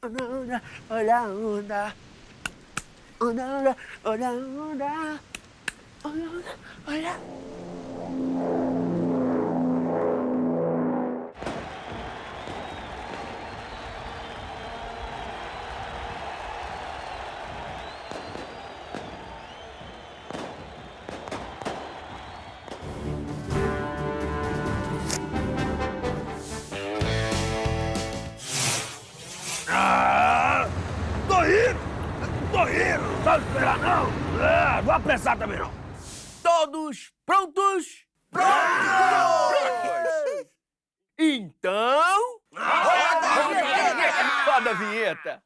onda, olha a onda. Onda, onda, olha a onda. Olha, onda, olha. Tô indo, não sabe esperar não. Vou apressar também não. Todos prontos? Prontos! Então... Roda a vinheta!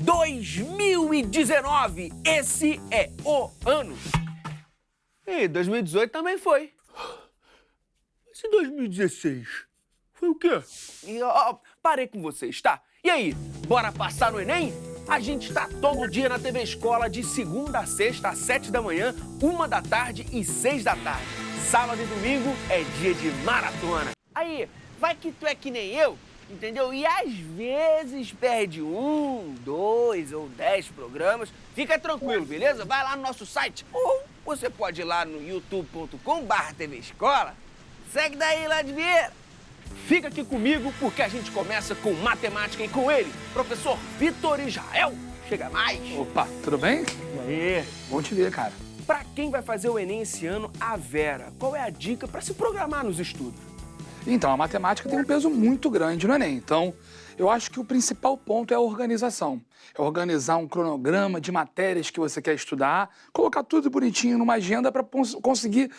...2019, esse é o ano. E 2018 também foi. Mas em 2016, foi o quê? E, ó, parei com vocês, tá? E aí, bora passar no Enem? A gente tá todo dia na TV Escola, de segunda a sexta, às 7 da manhã, 1 da tarde e 6 da tarde. Sábado e domingo é dia de maratona. Aí, vai que tu é que nem eu, entendeu? E às vezes perde 1, 2 ou 10 programas. Fica tranquilo, beleza? Vai lá no nosso site. Ou você pode ir lá no youtube.com/TV Escola. Segue daí, lá de Vieira. Fica aqui comigo porque a gente começa com matemática e com ele, professor Vitor Israel. Chega mais. Opa, tudo bem? E aí? Bom te ver, cara. Pra quem vai fazer o Enem esse ano, a Vera, qual é a dica pra se programar nos estudos? Então, a matemática tem um peso muito grande no Enem. Então, eu acho que o principal ponto é a organização. É organizar um cronograma de matérias que você quer estudar, colocar tudo bonitinho numa agenda para conseguir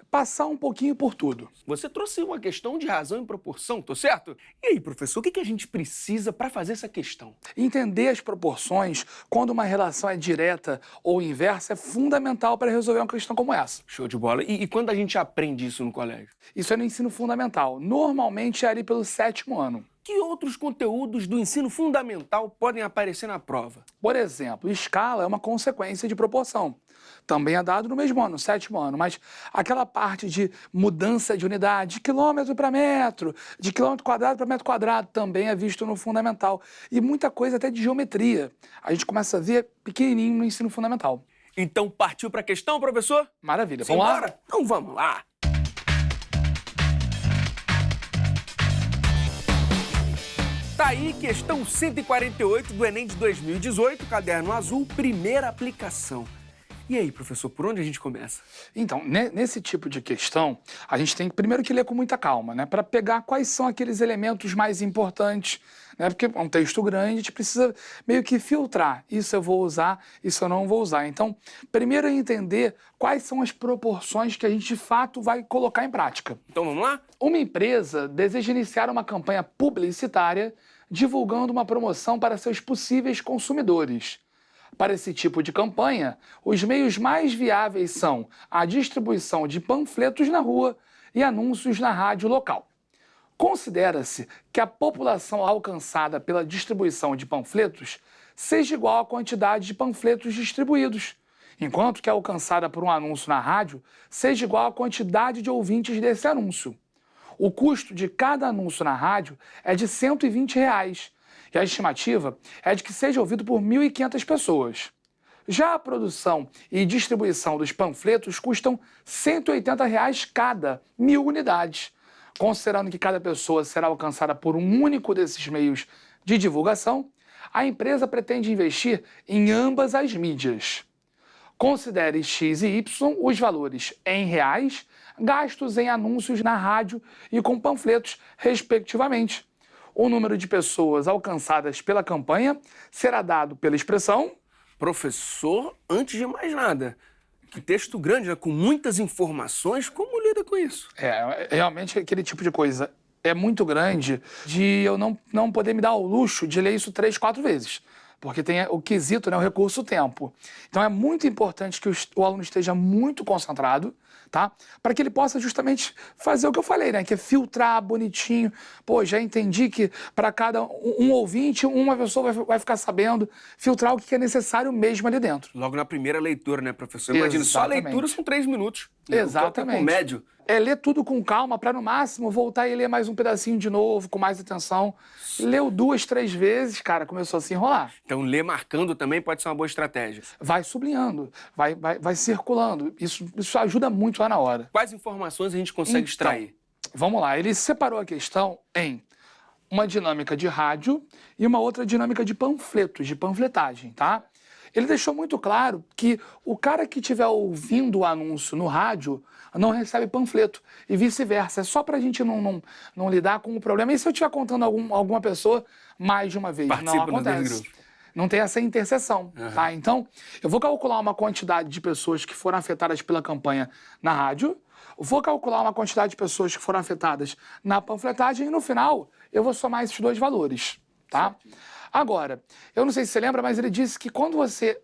passar um pouquinho por tudo. Você trouxe uma questão de razão e proporção, tô certo? E aí, professor, o que a gente precisa pra fazer essa questão? Entender as proporções, quando uma relação é direta ou inversa, é fundamental para resolver uma questão como essa. Show de bola. E quando a gente aprende isso no colégio? Isso é no ensino fundamental. Normalmente é ali pelo 7º ano. Que outros conteúdos do ensino fundamental podem aparecer na prova? Por exemplo, escala é uma consequência de proporção. Também é dado no mesmo ano, no 7º ano, mas aquela parte de mudança de unidade, de quilômetro para metro, de quilômetro quadrado para metro quadrado, também é visto no fundamental. E muita coisa até de geometria. A gente começa a ver pequenininho no ensino fundamental. Então partiu pra questão, professor? Maravilha, vamos lá? Simbora? Então vamos lá. Tá aí, questão 148 do Enem de 2018, caderno azul, primeira aplicação. E aí, professor, por onde a gente começa? Então, nesse tipo de questão, a gente tem primeiro que ler com muita calma, né? Para pegar quais são aqueles elementos mais importantes, né? Porque é um texto grande, a gente precisa meio que filtrar. Isso eu vou usar, isso eu não vou usar. Então, primeiro é entender quais são as proporções que a gente de fato vai colocar em prática. Então vamos lá? Uma empresa deseja iniciar uma campanha publicitária divulgando uma promoção para seus possíveis consumidores. Para esse tipo de campanha, os meios mais viáveis são a distribuição de panfletos na rua e anúncios na rádio local. Considera-se que a população alcançada pela distribuição de panfletos seja igual à quantidade de panfletos distribuídos, enquanto que a alcançada por um anúncio na rádio seja igual à quantidade de ouvintes desse anúncio. O custo de cada anúncio na rádio é de R$ 120, e a estimativa é de que seja ouvido por 1.500 pessoas. Já a produção e distribuição dos panfletos custam R$ 180 cada 1.000 unidades. Considerando que cada pessoa será alcançada por um único desses meios de divulgação, a empresa pretende investir em ambas as mídias. Considere X e Y os valores em reais, gastos em anúncios na rádio e com panfletos, respectivamente. O número de pessoas alcançadas pela campanha será dado pela expressão... Professor, antes de mais nada, que texto grande, né? Com muitas informações, como lida com isso? Realmente aquele tipo de coisa é muito grande de eu não poder me dar o luxo de ler isso 3, 4 vezes. porque tem o quesito, né, o recurso tempo. Então é muito importante que o aluno esteja muito concentrado, tá? Para que ele possa justamente fazer o que eu falei, né? Que é filtrar bonitinho. Pô, já entendi que para cada um ouvinte, uma pessoa vai ficar sabendo filtrar o que é necessário mesmo ali dentro. Logo na primeira leitura, né, professor? Imagina, só a leitura são 3 minutos. Né? Exatamente. O tempo médio. É ler tudo com calma para, no máximo, voltar e ler mais um pedacinho de novo, com mais atenção. Leu 2, 3 vezes, cara, começou a se enrolar. Então, ler marcando também pode ser uma boa estratégia. Vai sublinhando, vai circulando. Isso ajuda muito lá na hora. Quais informações a gente consegue extrair? Vamos lá, ele separou a questão em uma dinâmica de rádio e uma outra dinâmica de panfletos, de panfletagem, tá? Ele deixou muito claro que o cara que estiver ouvindo o anúncio no rádio não recebe panfleto e vice-versa. É só para a gente não lidar com o problema. E se eu estiver contando alguma pessoa mais de uma vez? Não acontece. Não tem essa interseção, tá? Então, eu vou calcular uma quantidade de pessoas que foram afetadas pela campanha na rádio, vou calcular uma quantidade de pessoas que foram afetadas na panfletagem e, no final, eu vou somar esses 2 valores, tá? Agora, eu não sei se você lembra, mas ele disse que quando você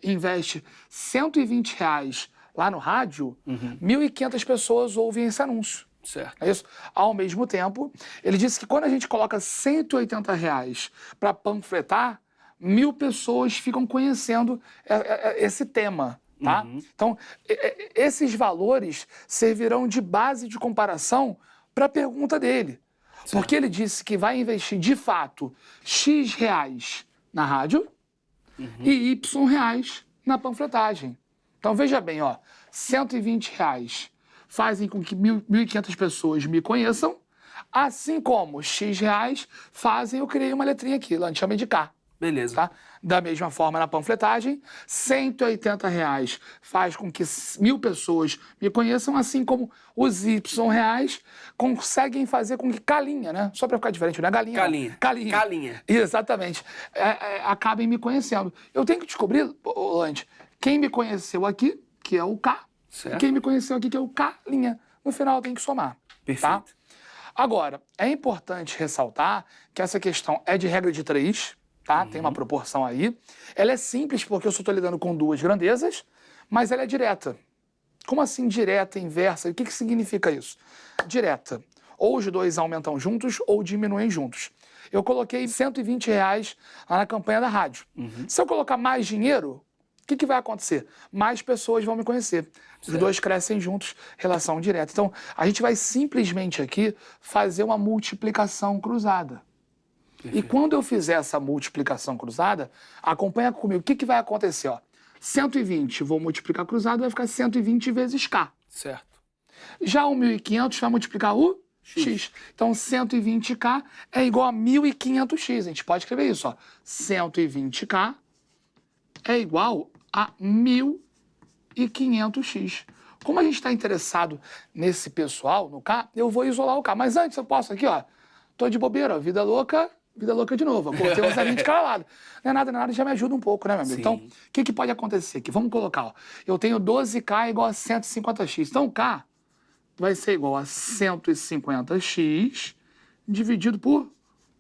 investe R$120 lá no rádio, 1.500 pessoas ouvem esse anúncio. Certo. É isso. Ao mesmo tempo, ele disse que quando a gente coloca R$180 para panfletar, 1.000 pessoas ficam conhecendo esse tema, tá? Então, esses valores servirão de base de comparação para a pergunta dele. Certo. Porque ele disse que vai investir, de fato, X reais na rádio e Y reais na panfletagem. Então, veja bem, ó, R$120 fazem com que 1.500 pessoas me conheçam, assim como X reais fazem, eu criei uma letrinha aqui, a gente chama de K. Beleza. Tá? Da mesma forma, na panfletagem, R$180 faz com que 1.000 pessoas me conheçam, assim como os Y reais conseguem fazer com que Calinha, né? Só para ficar diferente, não é galinha. Calinha. Calinha. Calinha. Exatamente. Acabem me conhecendo. Eu tenho que descobrir, Lante, quem me conheceu aqui, que é o K, certo. E quem me conheceu aqui, que é o Calinha. No final, eu tenho que somar. Perfeito. Tá? Agora, é importante ressaltar que essa questão é de regra de 3, tá? Tem uma proporção aí. Ela é simples porque eu só estou lidando com 2 grandezas, mas ela é direta. Como assim direta, inversa? O que significa isso? Direta. Ou os 2 aumentam juntos ou diminuem juntos. Eu coloquei R$120 lá na campanha da rádio. Se eu colocar mais dinheiro, o que vai acontecer? Mais pessoas vão me conhecer. Os 2 crescem juntos, relação direta. Então, a gente vai simplesmente aqui fazer uma multiplicação cruzada. E quando eu fizer essa multiplicação cruzada, acompanha comigo. O que vai acontecer? Ó, 120, vou multiplicar cruzado, vai ficar 120 vezes K. Certo. Já o 1.500 vai multiplicar o X. Então, 120K é igual a 1.500X. A gente pode escrever isso. Ó. 120K é igual a 1.500X. Como a gente está interessado nesse pessoal, no K, eu vou isolar o K. Mas antes eu posso aqui, ó. Tô de bobeira, ó, vida louca de novo. Eu cortei uns ali de cada lado. Não é nada, já me ajuda um pouco, né, meu amigo? Sim. Então, o que pode acontecer aqui? Vamos colocar, ó. Eu tenho 12K igual a 150X. Então, K vai ser igual a 150X dividido por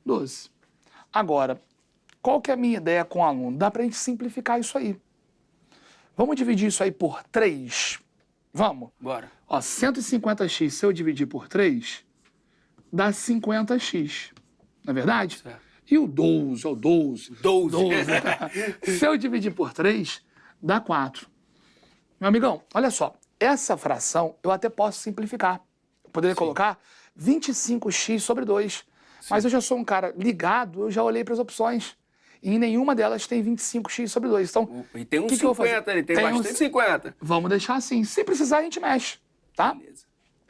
12. Agora, qual que é a minha ideia com o aluno? Dá pra gente simplificar isso aí. Vamos dividir isso aí por 3? Vamos? Bora. Ó, 150X, se eu dividir por 3, dá 50X. Não é verdade? Certo. E o 12, ó, 12. 12. Se eu dividir por 3, dá 4. Meu amigão, olha só. Essa fração eu até posso simplificar. Eu poderia colocar 25x sobre 2. Mas eu já sou um cara ligado, eu já olhei para as opções. E em nenhuma delas tem 25x sobre 2. Então, e tem uns que 50 ali, tem bastante 50. Vamos deixar assim. Se precisar, a gente mexe, tá? Beleza.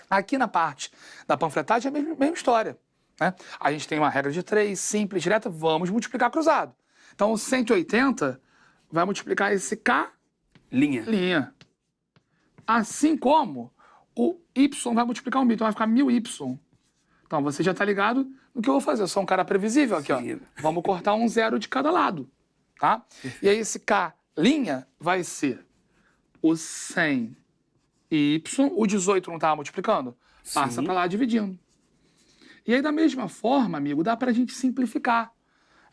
Aqui na parte da panfletagem é a mesma história. Né? A gente tem uma regra de 3, simples, direta, vamos multiplicar cruzado. Então, o 180 vai multiplicar esse K linha. Assim como o Y vai multiplicar o 1.000, então vai ficar 1.000Y. Então, você já está ligado no que eu vou fazer. Eu sou um cara previsível aqui, ó. Vamos cortar um 0 de cada lado, tá? E aí, esse K linha vai ser o 100Y. O 18 não estava multiplicando? Passa para lá dividindo. E aí, da mesma forma, amigo, dá para a gente simplificar.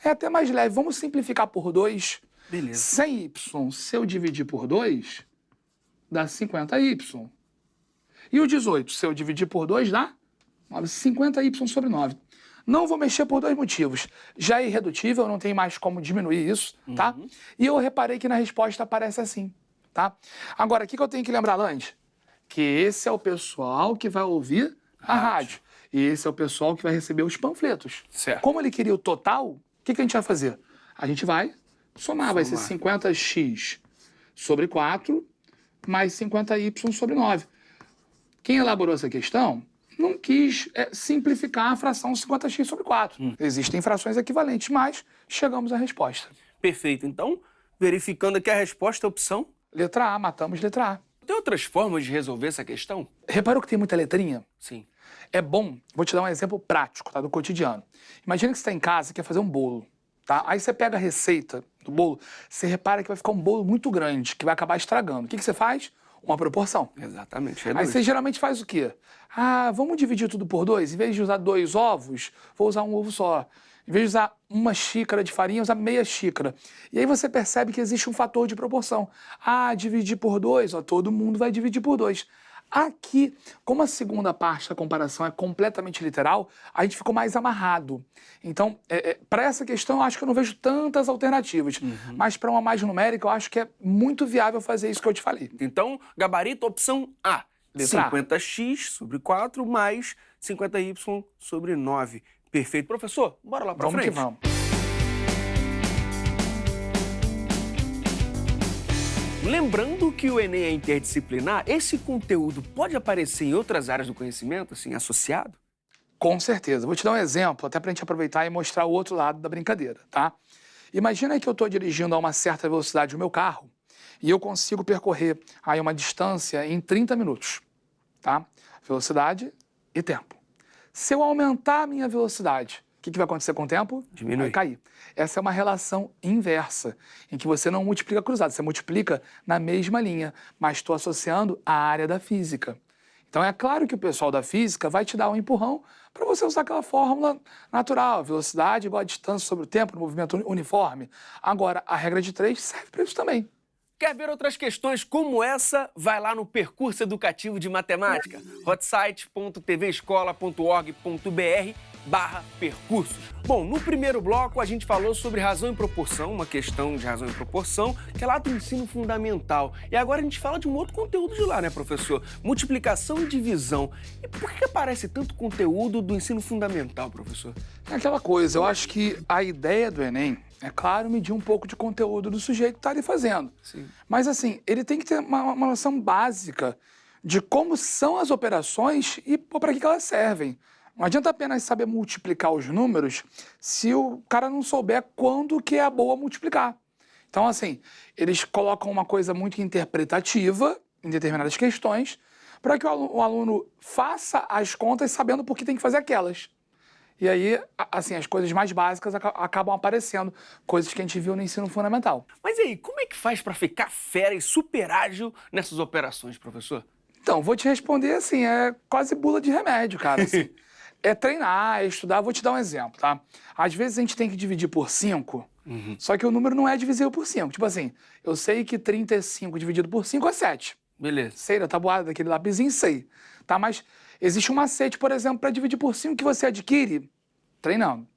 É até mais leve. Vamos simplificar por 2. Beleza. 100y, se eu dividir por 2, dá 50y. E o 18, se eu dividir por 2, dá 50y sobre 9. Não vou mexer por 2 motivos. Já é irredutível, não tem mais como diminuir isso, tá? E eu reparei que na resposta aparece assim, tá? Agora, o que eu tenho que lembrar, Lange? Que esse é o pessoal que vai ouvir a rádio. E esse é o pessoal que vai receber os panfletos. Certo. Como ele queria o total, o que a gente vai fazer? A gente vai somar. Vai ser 50x sobre 4 mais 50y sobre 9. Quem elaborou essa questão não quis simplificar a fração 50x sobre 4. Existem frações equivalentes, mas chegamos à resposta. Perfeito. Então, verificando aqui a resposta, a opção. Letra A, matamos letra A. Tem outras formas de resolver essa questão? Reparou que tem muita letrinha? Sim. É bom, vou te dar um exemplo prático, tá, do cotidiano. Imagina que você está em casa e quer fazer um bolo, tá? Aí você pega a receita do bolo, você repara que vai ficar um bolo muito grande, que vai acabar estragando. O que você faz? Uma proporção. Exatamente. Aí você geralmente faz o quê? Ah, vamos dividir tudo por 2? Em vez de usar 2 ovos, vou usar um ovo só. Em vez de usar uma xícara de farinha, usar meia xícara. E aí você percebe que existe um fator de proporção. Ah, dividir por 2, ó, todo mundo vai dividir por 2. Aqui, como a segunda parte da comparação é completamente literal, a gente ficou mais amarrado. Então, para essa questão, eu acho que eu não vejo tantas alternativas. Mas para uma mais numérica, eu acho que é muito viável fazer isso que eu te falei. Então, gabarito, opção A. Letra A. 50x sobre 4 mais 50y sobre 9. Perfeito. Professor, bora lá pra frente. Vamos que vamos. Lembrando que o Enem é interdisciplinar, esse conteúdo pode aparecer em outras áreas do conhecimento, assim, associado? Com certeza. Vou te dar um exemplo, até para a gente aproveitar e mostrar o outro lado da brincadeira, tá? Imagina que eu estou dirigindo a uma certa velocidade o meu carro e eu consigo percorrer aí uma distância em 30 minutos, tá? Velocidade e tempo. Se eu aumentar a minha velocidade, o que vai acontecer com o tempo? Diminui. Vai cair. Essa é uma relação inversa, em que você não multiplica cruzado, você multiplica na mesma linha, mas estou associando a área da física. Então é claro que o pessoal da física vai te dar um empurrão para você usar aquela fórmula natural, velocidade igual a distância sobre o tempo, no movimento uniforme. Agora, a regra de 3 serve para isso também. Quer ver outras questões como essa? Vai lá no Percurso Educativo de Matemática, hotsite.tvescola.org.br/percursos. Bom, no primeiro bloco a gente falou sobre razão e proporção, uma questão de razão e proporção, que é lá do ensino fundamental. E agora a gente fala de um outro conteúdo de lá, né, professor? Multiplicação e divisão. E por que aparece tanto conteúdo do ensino fundamental, professor? É aquela coisa, eu acho que a ideia do Enem, é claro, medir um pouco de conteúdo do sujeito que está ali fazendo. Sim. Mas assim, ele tem que ter uma noção básica de como são as operações e para que elas servem. Não adianta apenas saber multiplicar os números se o cara não souber quando que é a boa multiplicar. Então, assim, eles colocam uma coisa muito interpretativa em determinadas questões para que o aluno faça as contas sabendo por que tem que fazer aquelas. E aí, assim, as coisas mais básicas acabam aparecendo, coisas que a gente viu no ensino fundamental. Mas e aí, como é que faz para ficar fera e super ágil nessas operações, professor? Então, vou te responder assim, é quase bula de remédio, cara. Assim. É treinar, é estudar. Vou te dar um exemplo, tá? Às vezes a gente tem que dividir por 5, só que o número não é divisível por 5. Tipo assim, eu sei que 35 dividido por 5 é 7. Beleza. Sei, da tabuada daquele lapisinho, sei. Tá? Mas existe um macete, por exemplo, para dividir por 5 que você adquire treinando.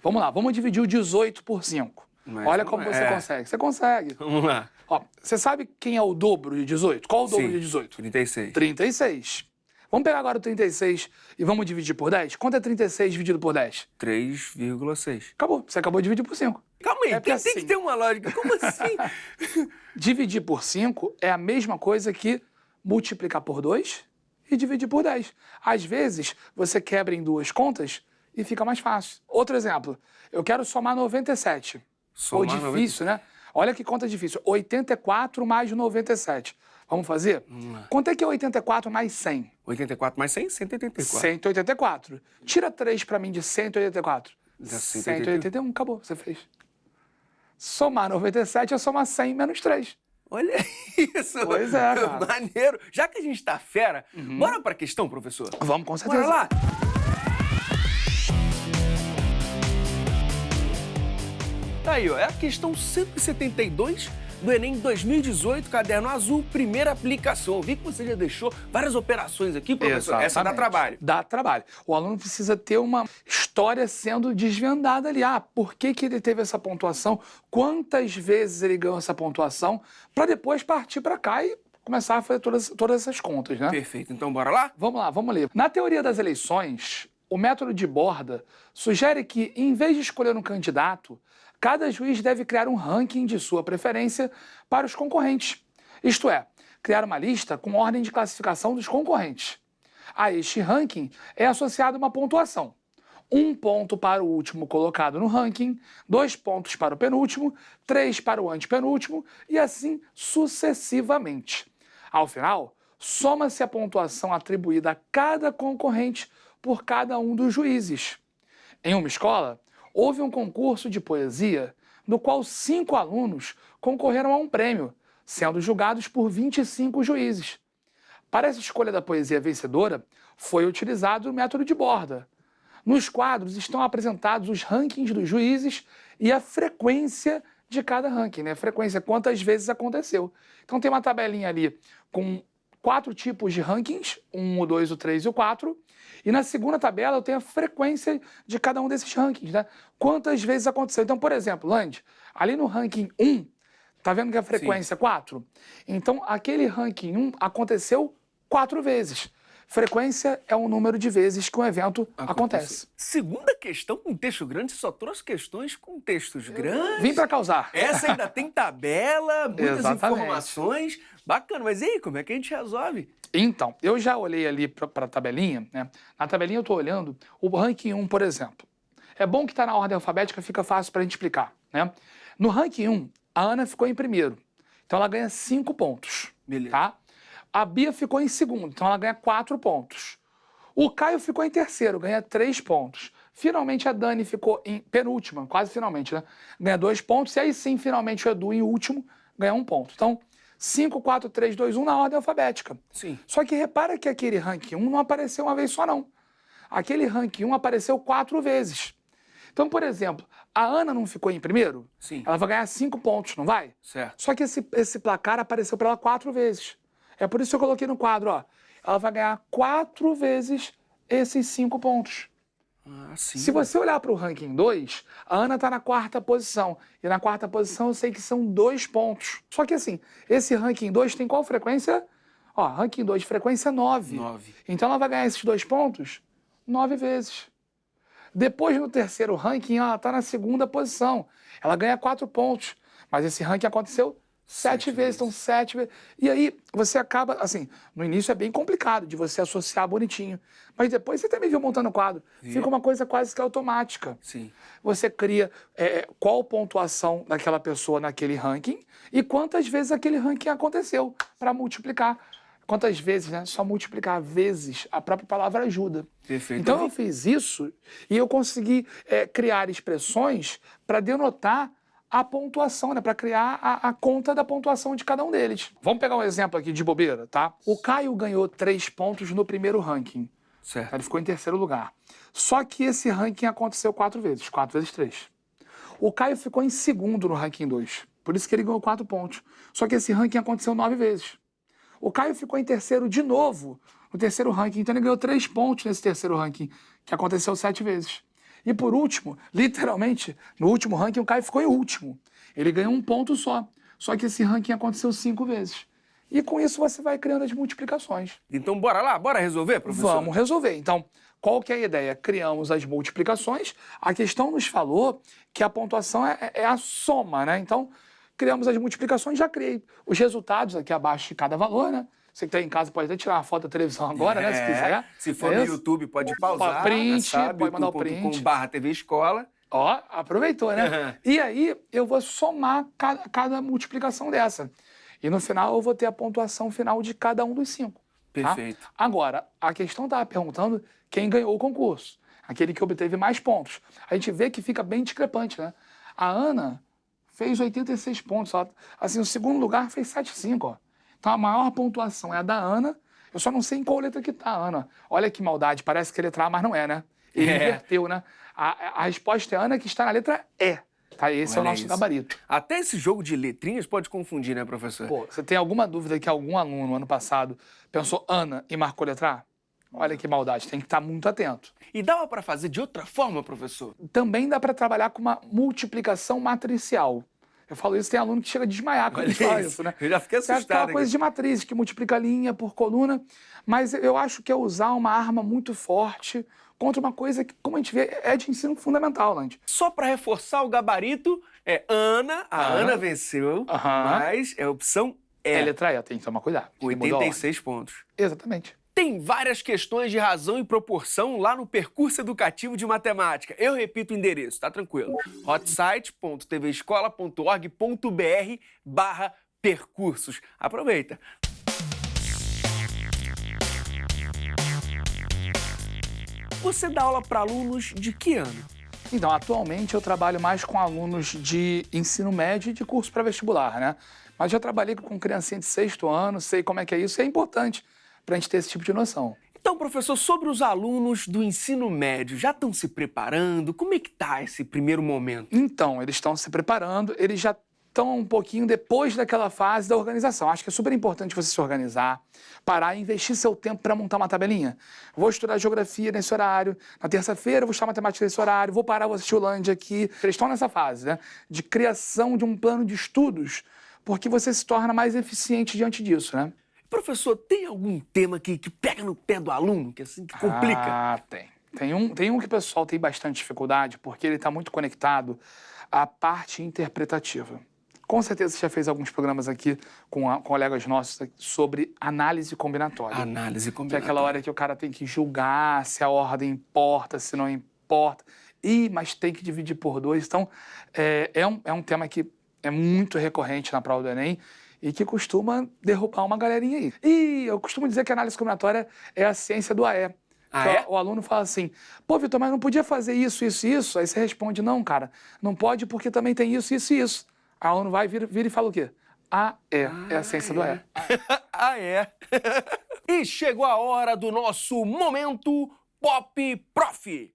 Vamos lá, vamos dividir o 18 por 5. Mas olha como você consegue. Você consegue. Vamos lá. Ó, você sabe quem é o dobro de 18? Qual o dobro de 18? 36. 36. Vamos pegar agora o 36 e vamos dividir por 10? Quanto é 36 dividido por 10? 3,6. Acabou. Você acabou de dividir por 5. Calma aí, tem assim, que ter uma lógica. Como assim? Dividir por 5 é a mesma coisa que multiplicar por 2 e dividir por 10. Às vezes, você quebra em duas contas e fica mais fácil. Outro exemplo, eu quero somar 97. Ou difícil, né? Olha que conta difícil. 84 mais 97. Vamos fazer? Vamos lá. Quanto é que é 84 mais 100? 84 mais 100, 184. 184. Tira 3 pra mim de 184. Dá 181, acabou, você fez. Somar 97 é somar 100 menos 3. Olha isso. Pois é, cara. Maneiro. Já que a gente tá fera, bora pra questão, professor? Vamos, com certeza. Bora lá. Aí, ó, é a questão 172 do Enem 2018, caderno azul, primeira aplicação. Eu vi que você já deixou várias operações aqui, professor. Exatamente. Essa dá trabalho. Dá trabalho. O aluno precisa ter uma história sendo desvendada ali. Ah, por que que ele teve essa pontuação? Quantas vezes ele ganhou essa pontuação? Para depois partir para cá e começar a fazer todas essas contas, né? Perfeito. Então, bora lá? Vamos lá, vamos ler. Na teoria das eleições, o método de Borda sugere que, em vez de escolher um candidato, cada juiz deve criar um ranking de sua preferência para os concorrentes. Isto é, criar uma lista com ordem de classificação dos concorrentes. A este ranking é associada uma pontuação. 1 ponto para o último colocado no ranking, 2 pontos para o penúltimo, 3 para o antepenúltimo e assim sucessivamente. Ao final, soma-se a pontuação atribuída a cada concorrente por cada um dos juízes. Em uma escola, houve um concurso de poesia no qual 5 alunos concorreram a um prêmio, sendo julgados por 25 juízes. Para essa escolha da poesia vencedora, foi utilizado o método de Borda. Nos quadros estão apresentados os rankings dos juízes e a frequência de cada ranking, né? Frequência, quantas vezes aconteceu. Então tem uma tabelinha ali com 4 tipos de rankings, 1, o 2, o 3 e o 4. E na segunda tabela eu tenho a frequência de cada um desses rankings, né? Quantas vezes aconteceu. Então, por exemplo, Land, ali no ranking 1, tá vendo que a frequência é 4? Então, aquele ranking 1 aconteceu 4 vezes. Frequência é o número de vezes que um evento acontece. Segunda questão com texto grande, você só trouxe questões com textos grandes. Vim para causar. Essa ainda tem tabela, muitas Exatamente. informações. Bacana, mas e aí, como é que a gente resolve? Então, eu já olhei ali para a tabelinha, né? Na tabelinha eu estou olhando o ranking 1, por exemplo. É bom que está na ordem alfabética, fica fácil para a gente explicar, né? No ranking 1, a Ana ficou em primeiro. Então ela ganha 5 pontos. Beleza. Tá? A Bia ficou em segundo, então ela ganha 4 pontos. O Caio ficou em terceiro, ganha 3 pontos. Finalmente a Dani ficou em penúltima, quase finalmente, né? Ganha 2 pontos. E aí sim, finalmente o Edu em último ganha 1 ponto. Então, 5, 4, 3, 2, 1 na ordem alfabética. Sim. Só que repara que aquele ranking 1 não apareceu uma vez só, não. Aquele ranking 1 apareceu 4 vezes. Então, por exemplo, a Ana não ficou em primeiro? Sim. Ela vai ganhar 5 pontos, não vai? Certo. Só que esse placar apareceu para ela 4 vezes. É por isso que eu coloquei no quadro, ó. Ela vai ganhar 4 vezes esses 5 pontos. Ah, sim. Se você olhar para o ranking 2, a Ana está na 4ª posição. E na 4ª posição eu sei que são 2 pontos. Só que assim, esse ranking 2 tem qual frequência? Ó, ranking 2, frequência 9. 9. Então ela vai ganhar esses 2 pontos 9 vezes. Depois, no terceiro ranking, ela está na 2ª posição. Ela ganha 4 pontos. Mas esse ranking aconteceu 7 vezes, então 7 vezes. E aí, você acaba, assim, no início é bem complicado de você associar bonitinho. Mas depois você também viu montando o quadro. Fica uma coisa quase que automática. Sim. Você cria qual pontuação daquela pessoa naquele ranking e quantas vezes aquele ranking aconteceu para multiplicar. Quantas vezes, né? Só multiplicar vezes, a própria palavra ajuda. Perfeito. Então eu fiz isso e eu consegui criar expressões para denotar a pontuação, né? Para criar a conta da pontuação de cada um deles. Vamos pegar um exemplo aqui de bobeira, tá? O Caio ganhou 3 pontos no primeiro ranking. Certo. Ele ficou em terceiro lugar. Só que esse ranking aconteceu 4 vezes. 4 vezes 3. O Caio ficou em segundo no ranking 2. Por isso que ele ganhou 4 pontos. Só que esse ranking aconteceu 9 vezes. O Caio ficou em terceiro de novo no terceiro ranking. Então ele ganhou 3 pontos nesse terceiro ranking, que aconteceu 7 vezes. E por último, literalmente, no último ranking, o Caio ficou em último. Ele ganhou 1 ponto só. Só que esse ranking aconteceu 5 vezes. E com isso você vai criando as multiplicações. Então bora lá, bora resolver, professor? Vamos resolver. Então, qual que é a ideia? Criamos as multiplicações. A questão nos falou que a pontuação é a soma, né? Então, criamos as multiplicações, já criei os resultados aqui abaixo de cada valor, né? Você que está em casa pode até tirar uma foto da televisão agora, né? Se quiser. Se for no YouTube, pode pausar. Print, sabe? pode mandar o print. youtube.com/TV Escola. Ó, aproveitou, né? E aí, eu vou somar cada multiplicação dessa. E no final, eu vou ter a pontuação final de cada um dos 5. Perfeito. Tá? Agora, a questão estava perguntando quem ganhou o concurso. Aquele que obteve mais pontos. A gente vê que fica bem discrepante, né? A Ana fez 86 pontos. Ó. Assim, o segundo lugar fez 75, ó. Então, a maior pontuação é a da Ana. Eu só não sei em qual letra que tá, Ana. Olha que maldade, parece que é letra A, mas não é, né? Ele inverteu, né? A resposta é Ana, que está na letra E. Tá, esse é o Olha nosso isso. gabarito. Até esse jogo de letrinhas pode confundir, né, professor? Pô, você tem alguma dúvida que algum aluno, ano passado, pensou Ana e marcou letra A? Olha que maldade, tem que estar muito atento. E dava para fazer de outra forma, professor? Também dá para trabalhar com uma multiplicação matricial. Eu falo isso, tem aluno que chega a desmaiar quando a gente Olha fala isso. isso, né? Eu já fiquei É assustado aquela aqui. coisa de matriz, que multiplica linha por coluna, mas eu acho que é usar uma arma muito forte contra uma coisa que, como a gente vê, é de ensino fundamental, Landy. Só para reforçar o gabarito, é Ana, a Ana venceu, Aham. mas é a opção É E, letra E, tem que tomar cuidado. que muda a ordem. 86 pontos. Exatamente. Tem várias questões de razão e proporção lá no percurso educativo de matemática. Eu repito o endereço, tá tranquilo. hotsite.tvescola.org.br/percursos. Aproveita. Você dá aula para alunos de que ano? Então, atualmente eu trabalho mais com alunos de ensino médio e de curso pré-vestibular, né? Mas já trabalhei com criancinha de 6º ano, sei como é que é isso, e é importante para a gente ter esse tipo de noção. Então, professor, sobre os alunos do ensino médio, já estão se preparando? Como é que tá esse primeiro momento? Então, eles estão se preparando, eles já estão um pouquinho depois daquela fase da organização. Acho que é super importante você se organizar, parar e investir seu tempo para montar uma tabelinha. Vou estudar geografia nesse horário, na terça-feira vou estudar matemática nesse horário, vou parar, vou assistir o Land aqui. Eles estão nessa fase, né, de criação de um plano de estudos, porque você se torna mais eficiente diante disso, né? Professor, tem algum tema que pega no pé do aluno, que assim, que complica? Ah, tem. Tem um que o pessoal tem bastante dificuldade, porque ele está muito conectado à parte interpretativa. Com certeza você já fez alguns programas aqui com colegas nossos sobre análise combinatória. Análise Que é combinatória. aquela hora que o cara tem que julgar se a ordem importa, se não importa. Mas tem que dividir por 2. Então, é um tema que é muito recorrente na prova do Enem e que costuma derrubar uma galerinha aí. E eu costumo dizer que a análise combinatória é a ciência do AE. Ah, Que é? O aluno fala assim, pô, Vitor, mas não podia fazer isso, isso, isso? Aí você responde, não, cara, não pode porque também tem isso, isso e isso. Aí o aluno vai, vira e fala o quê? É a ciência do AE. Ah, é. E chegou a hora do nosso Momento Pop Prof.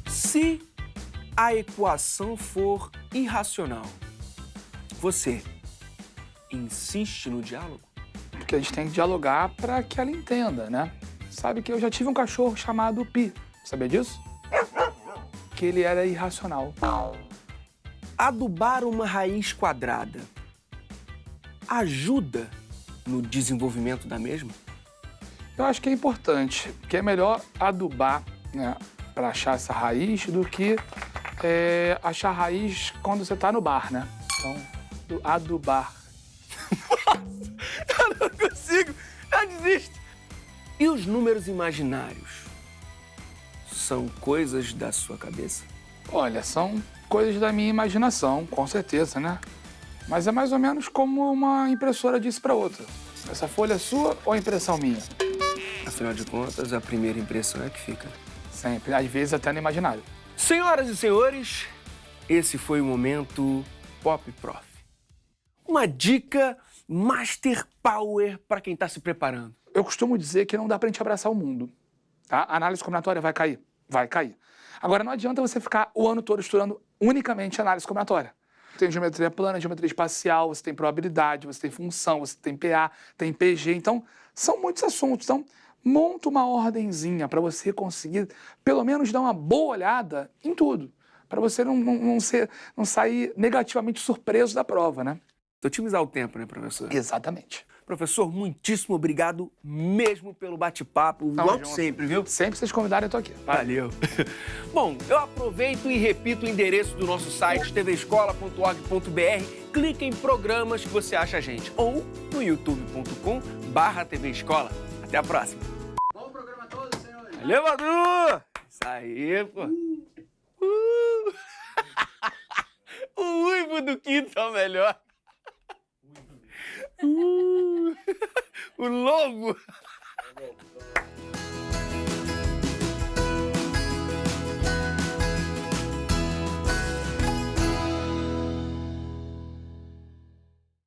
Se a equação for irracional, você insiste no diálogo? Porque a gente tem que dialogar para que ela entenda, né? Sabe que eu já tive um cachorro chamado Pi. Sabia disso? Que ele era irracional. Adubar uma raiz quadrada ajuda no desenvolvimento da mesma? Eu acho que é importante, porque é melhor adubar, né, para achar essa raiz do que achar raiz quando você tá no bar, né? Então, adubar. Eu não consigo, eu desisto. E os números imaginários são coisas da sua cabeça? Olha, são coisas da minha imaginação, com certeza, né? Mas é mais ou menos como uma impressora disse para outra. Essa folha é sua ou é impressão minha? Afinal de contas, a primeira impressão é que fica. Sempre, às vezes até no imaginário. Senhoras e senhores, esse foi o Momento Pop Prof. Uma dica Master Power para quem está se preparando. Eu costumo dizer que não dá pra gente abraçar o mundo, tá? A análise combinatória vai cair? Vai cair. Agora, não adianta você ficar o ano todo estudando unicamente análise combinatória. Tem geometria plana, geometria espacial, você tem probabilidade, você tem função, você tem PA, tem PG. Então, são muitos assuntos. Então, monta uma ordenzinha para você conseguir, pelo menos, dar uma boa olhada em tudo. Para você não sair negativamente surpreso da prova, né? Otimizar o tempo, né, professor? Exatamente. Professor, muitíssimo obrigado mesmo pelo bate-papo. Volte junto. sempre, viu? Sempre que vocês convidarem, eu tô aqui. Valeu. Bom, eu aproveito e repito o endereço do nosso site, tvescola.org.br. Clique em programas que você acha a gente. Ou no youtube.com/tvescola. Até a próxima. Bom programa a todos, senhores. Valeu, Madu! Isso aí, pô. O uivo do quinto é o melhor. O lobo.